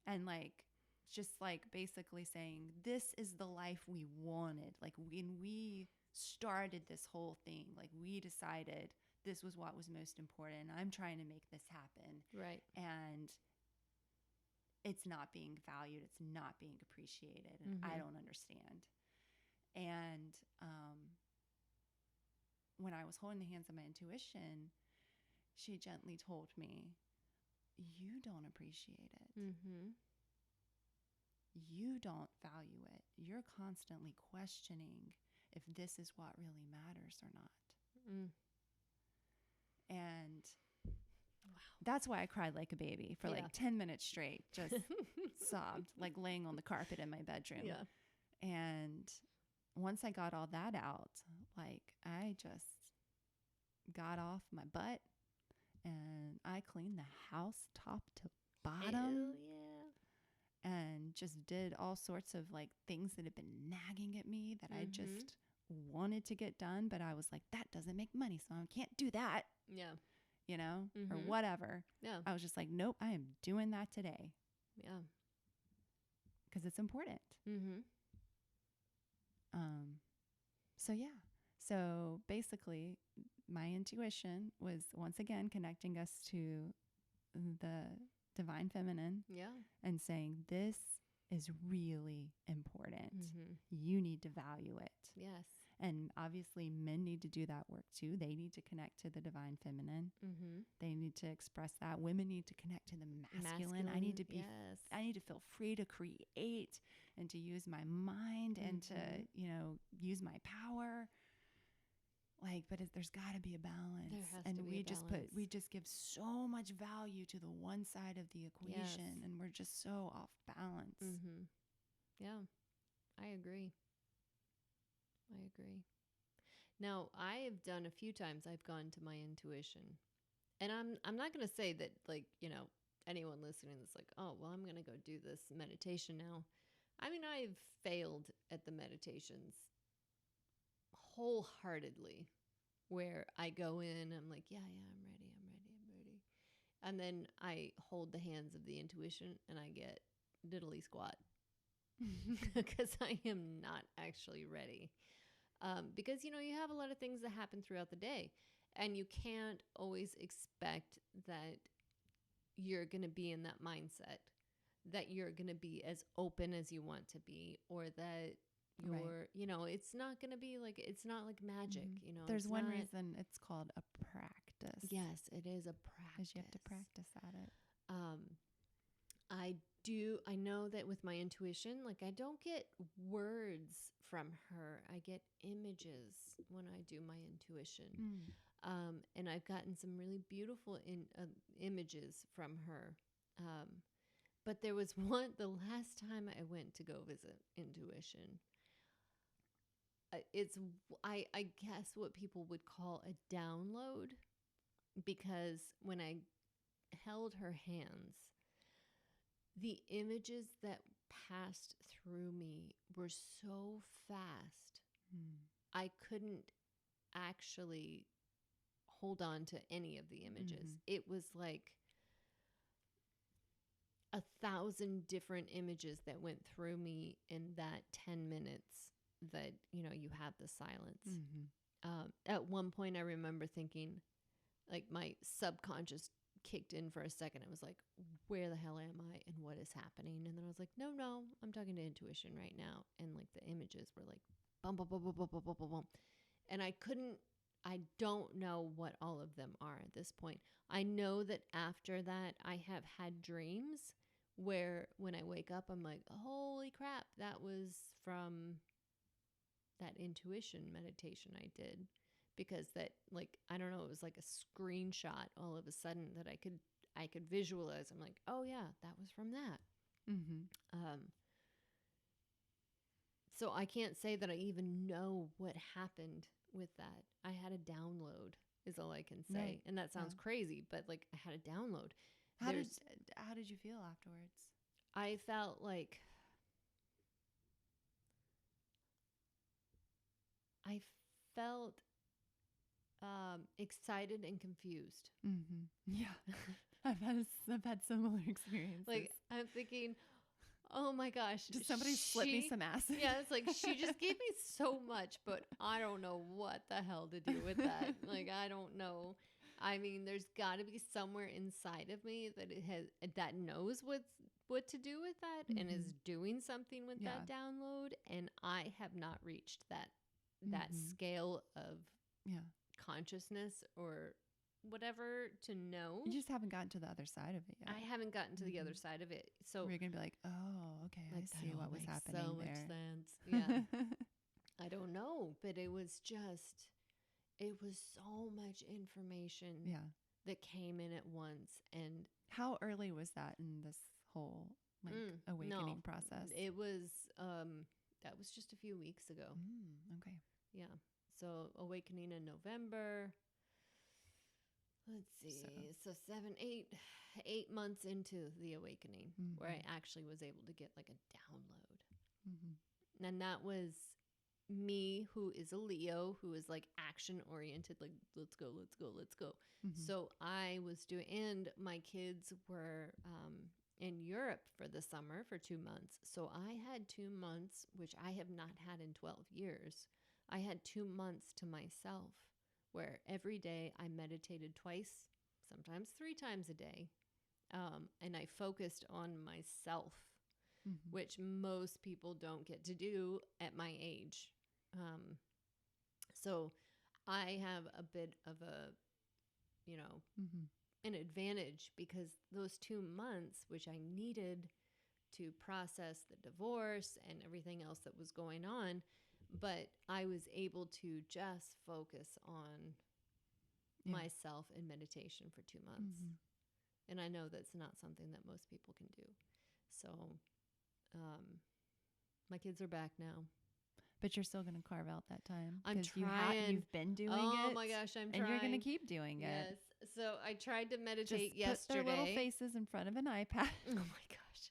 And like, just like basically saying, this is the life we wanted. Like when we started this whole thing, like we decided this was what was most important. I'm trying to make this happen. Right. And it's not being valued. It's not being appreciated. And I don't understand. And when I was holding the hands of my intuition, she gently told me, you don't appreciate it. You don't value it. You're constantly questioning if this is what really matters or not. And that's why I cried like a baby for like 10 minutes straight, just sobbed, like laying on the carpet in my bedroom. And once I got all that out, like I just got off my butt and I cleaned the house top to bottom. And just did all sorts of like things that had been nagging at me that I just wanted to get done. But I was like, that doesn't make money, so I can't do that. Or whatever. I was just like, nope, I am doing that today. Because it's important. So basically my intuition was once again connecting us to the divine feminine and saying, this is really important. You need to value it. And obviously men need to do that work too. They need to connect to the divine feminine. They need to express that. Women need to connect to the masculine. I need to feel free to create and to use my mind and to, use my power. Like, but there's got to be a balance. We just give so much value to the one side of the equation, and we're just so off balance. Yeah, I agree. Now, I have done a few times. I've gone to my intuition, and I'm not going to say that like anyone listening that's like, oh well, I'm going to go do this meditation now. I mean, I've failed at the meditations wholeheartedly, where I go in, I'm like, I'm ready. And then I hold the hands of the intuition and I get diddly squat because I am not actually ready. Because, you have a lot of things that happen throughout the day, and you can't always expect that you're going to be in that mindset, that you're going to be as open as you want to be, or that you're, it's not going to be like, it's not like magic, There's one reason it's called a practice. practice. Yes, it is a practice. Because you have to practice at it. I know that with my intuition, like I don't get words from her. I get images when I do my intuition. And I've gotten some really beautiful images from her. But there was the last time I went to go visit intuition, I guess what people would call a download, because when I held her hands, the images that passed through me were so fast. I couldn't actually hold on to any of the images. It was like 1,000 different images that went through me in that 10 minutes that, you have the silence. At one point I remember thinking, like, my subconscious kicked in for a second. It was like, where the hell am I and what is happening? And then I was like, no, I'm talking to intuition right now. And like the images were like, bum, bum, bum, bum, bum, bum, bum, bum, bum. And I don't know what all of them are at this point. I know that after that, I have had dreams where when I wake up, I'm like, holy crap, that was from that intuition meditation I did. Because that, like, I don't know, it was like a screenshot all of a sudden that I could visualize. I'm like, oh yeah, that was from that. So I can't say that I even know what happened with that. I had a download is all I can say. Right. And that sounds crazy, but like I had a download. How did you feel afterwards? I felt like excited and confused. Yeah. I've had similar experiences. Like I'm thinking, oh my gosh, did somebody slip me some acid? Yeah, it's like she just gave me so much, but I don't know what the hell to do with that. Like I don't know. I mean, there's got to be somewhere inside of me that knows what to do with that and is doing something with that download, and I have not reached that scale of consciousness or whatever to know. You just haven't gotten to the other side of it yet. I haven't gotten to the other side of it. So you're going to be like, oh, okay, like, I see what was happening so there. Much sense. Yeah. I don't know, but it was so much information that came in at once. And how early was that in this whole awakening process? It was, that was just a few weeks ago. Okay. Yeah. So awakening in November. Let's see. So 8 months into the awakening where I actually was able to get like a download. And that was me, who is a Leo, who is like action oriented, like let's go. So I was doing, and my kids were in Europe for the summer for 2 months. So I had 2 months, which I have not had in 12 years. I had 2 months to myself where every day I meditated twice, sometimes 3 times a day. And I focused on myself, which most people don't get to do at my age. So I have a bit of an advantage, because those 2 months, which I needed to process the divorce and everything else that was going on, but I was able to just focus on myself in meditation for 2 months. And I know that's not something that most people can do. So my kids are back now. But you're still going to carve out that time. I'm trying. You've been doing it. Oh my gosh, I'm trying. And you're going to keep doing it. Yes. So I tried to meditate Just yesterday. put their little faces in front of an iPad. Oh my gosh.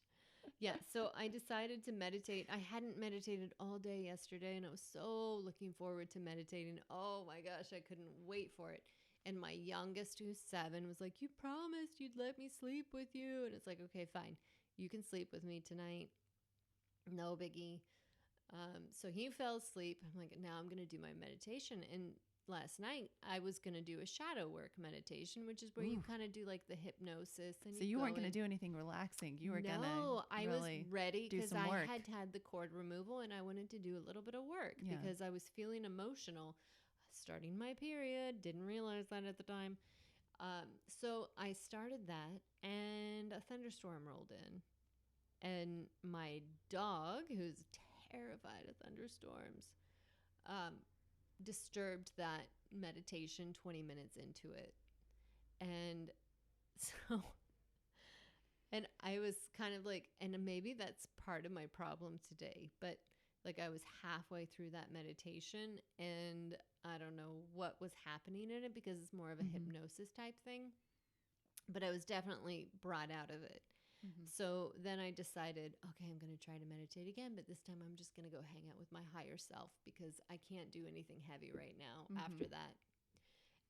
Yeah, so I decided to meditate. I hadn't meditated all day yesterday, and I was so looking forward to meditating. Oh my gosh, I couldn't wait for it. And my youngest, who's 7, was like, you promised you'd let me sleep with you. And it's like, okay, fine. You can sleep with me tonight. No biggie. So he fell asleep. I'm like, now I'm going to do my meditation. And last night I was going to do a shadow work meditation, which is where you kind of do like the hypnosis. And so you weren't going to do anything relaxing. You were going to I was ready because I work. had the cord removal, and I wanted to do a little bit of work because I was feeling emotional. Starting my period, didn't realize that at the time. So I started that, and a thunderstorm rolled in, and my dog, who's terrified of thunderstorms, um, disturbed that meditation 20 minutes into it. And so, and I was kind of like, and maybe that's part of my problem today, but like I was halfway through that meditation, and I don't know what was happening in it because it's more of a hypnosis type thing, but I was definitely brought out of it. So then I decided, okay, I'm going to try to meditate again, but this time I'm just going to go hang out with my higher self because I can't do anything heavy right now after that.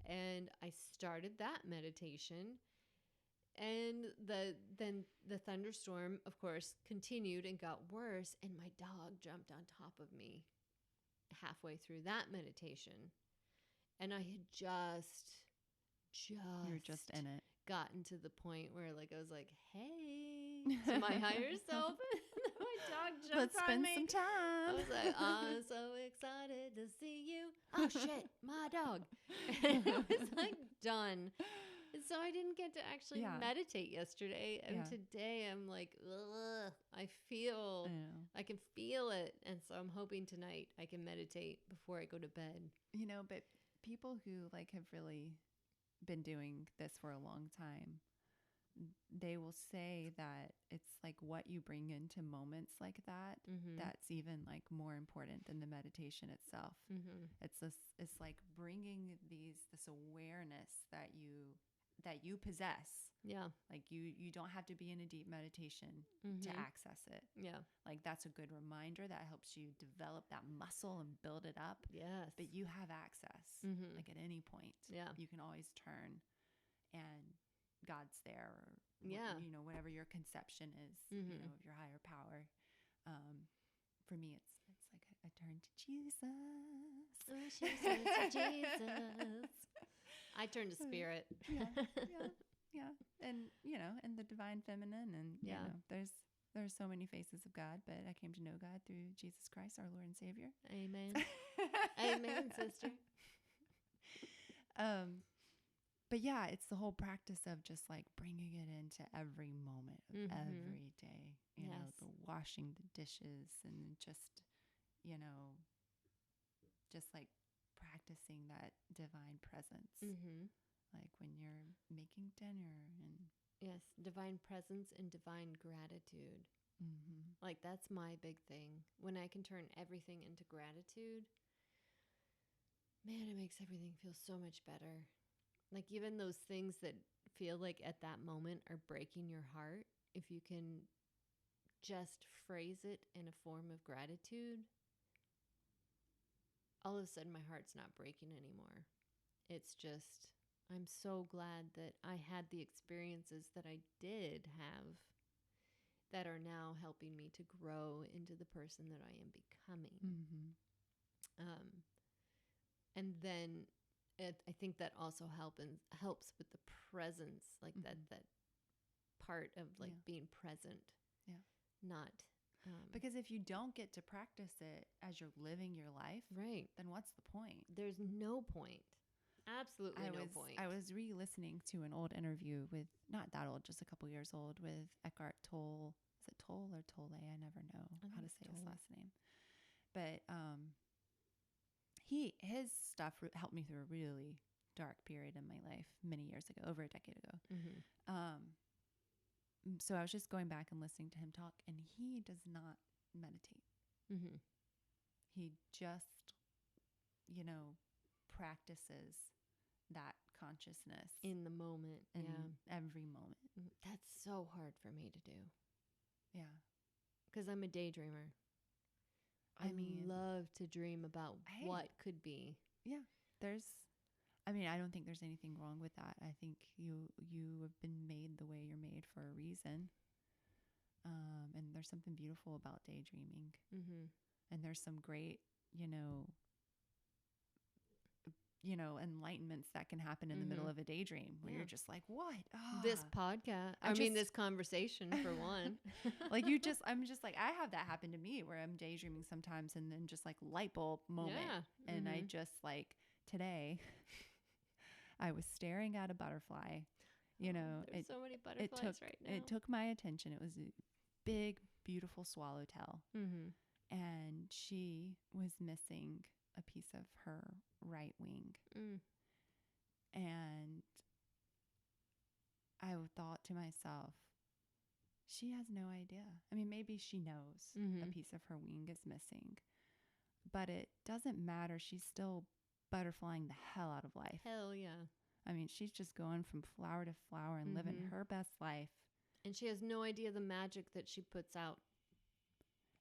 And I started that meditation, and then the thunderstorm, of course, continued and got worse, and my dog jumped on top of me halfway through that meditation. And I had just You're just in it. gotten to the point where like I was like, hey, to my higher self. And my dog jumped Let's on spend me. some time. I was like, I'm so excited to see you. Oh shit, my dog. And it was like done. And so I didn't get to actually meditate yesterday. And today I'm like, ugh, I can feel it. And so I'm hoping tonight I can meditate before I go to bed. You know, but people who like have really been doing this for a long time, they will say that it's like what you bring into moments like that, that's even like more important than the meditation itself. It's like bringing this awareness that you possess. Yeah. Like you don't have to be in a deep meditation to access it. Yeah. Like that's a good reminder that helps you develop that muscle and build it up. Yes. But you have access like at any point. Yeah. You can always turn and God's there, or Yeah. whatever your conception is, of your higher power. For me, it's like I turn to Jesus. Oh, she turned to Jesus. I turn to spirit. Yeah. And and the divine feminine, and there's so many faces of God, but I came to know God through Jesus Christ, our Lord and Savior. Amen. Amen, sister. But yeah, it's the whole practice of just like bringing it into every moment of every day, the washing the dishes and just like practicing that divine presence. Like when you're making dinner and yes, divine presence and divine gratitude. Like that's my big thing. When I can turn everything into gratitude, man, it makes everything feel so much better. Like even those things that feel like at that moment are breaking your heart, if you can just phrase it in a form of gratitude, all of a sudden my heart's not breaking anymore. It's just, I'm so glad that I had the experiences that I did have that are now helping me to grow into the person that I am becoming. And then I think that also helps with the presence, like that part of like being present. Yeah. Not because if you don't get to practice it as you're living your life, right, then what's the point? There's no point. Absolutely no point. I was re-listening to an old interview with, not that old, just a couple years old, with Eckhart Tolle. Is it Tolle or Tolle? I never know how to say his last name. But his stuff helped me through a really dark period in my life many years ago, over a decade ago. So I was just going back and listening to him talk, and he does not meditate. He just, practices that consciousness in the moment, in every moment. That's so hard for me to do. Yeah. Because I'm a daydreamer. I love to dream about what could be. Yeah. I don't think there's anything wrong with that. I think you have been made the way you're made for a reason. And there's something beautiful about daydreaming. And there's some great, enlightenments that can happen in the middle of a daydream where you're just like, what? This podcast, this conversation for one. Like I'm just like, I have that happen to me where I'm daydreaming sometimes, and then just like light bulb moment. And I just like today, I was staring at a butterfly. You know, There's so many butterflies right now. It took my attention. It was a big, beautiful swallowtail. Mm-hmm. And she was missing a piece of her right wing. Mm. And I thought to myself, she has no idea. I mean, maybe she knows Mm-hmm. a piece of her wing is missing, but it doesn't matter. She's still butterflying the hell out of life. Hell yeah. I mean, she's just going from flower to flower and living her best life. And she has no idea the magic that she puts out.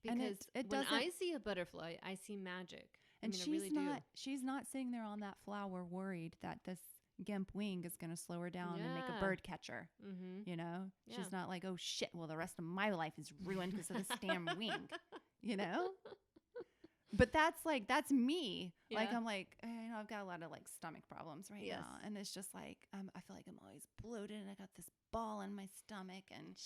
And Because it when doesn't, I see a butterfly, I see magic. and I really she's not sitting there on that flower worried that this gimp wing is going to slow her down and make a bird catcher. Mm-hmm. You know, Yeah. she's not like, oh shit, well, the rest of my life is ruined because of this damn wing, you know? But that's me. Yeah. Like, I'm like, I've got a lot of like stomach problems right Yes. now. And it's just like, I feel like I'm always bloated and I got this ball in my stomach and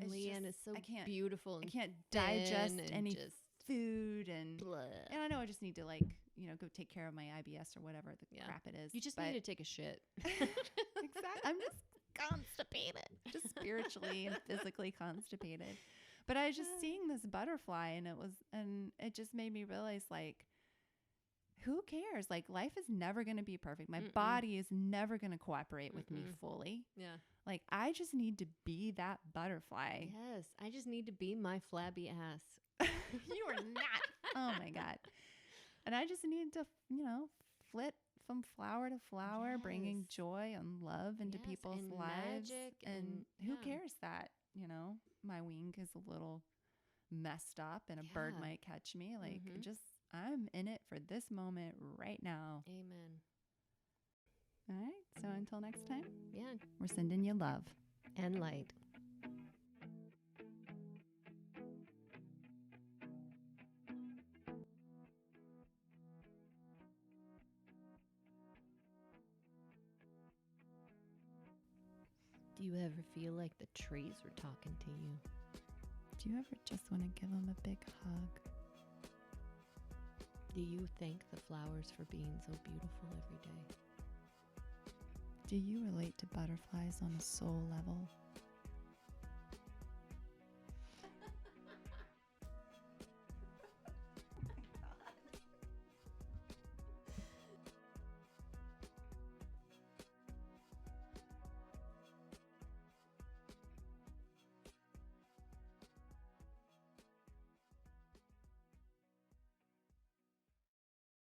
Leanne is so beautiful. And I can't digest and any just food and bleh. I know I just need to like, go take care of my IBS or whatever the crap it is. You just need to take a shit. Exactly. I'm just constipated, just spiritually and physically constipated. But I was just seeing this butterfly and it just made me realize like, who cares? Like life is never going to be perfect. My body is never going to cooperate with me fully. Yeah. Like I just need to be that butterfly. Yes. I just need to be my flabby ass. You are not. Oh my God. And I just need to, flit from flower to flower, bringing joy and love into people's and lives. Magic And who cares that, my wing is a little messed up and a bird might catch me. Like I'm in it for this moment right now. Amen. All right. So until next time. Yeah. We're sending you love. And light. Do you ever feel like the trees were talking to you? Do you ever just want to give them a big hug? Do you thank the flowers for being so beautiful every day? Do you relate to butterflies on a soul level?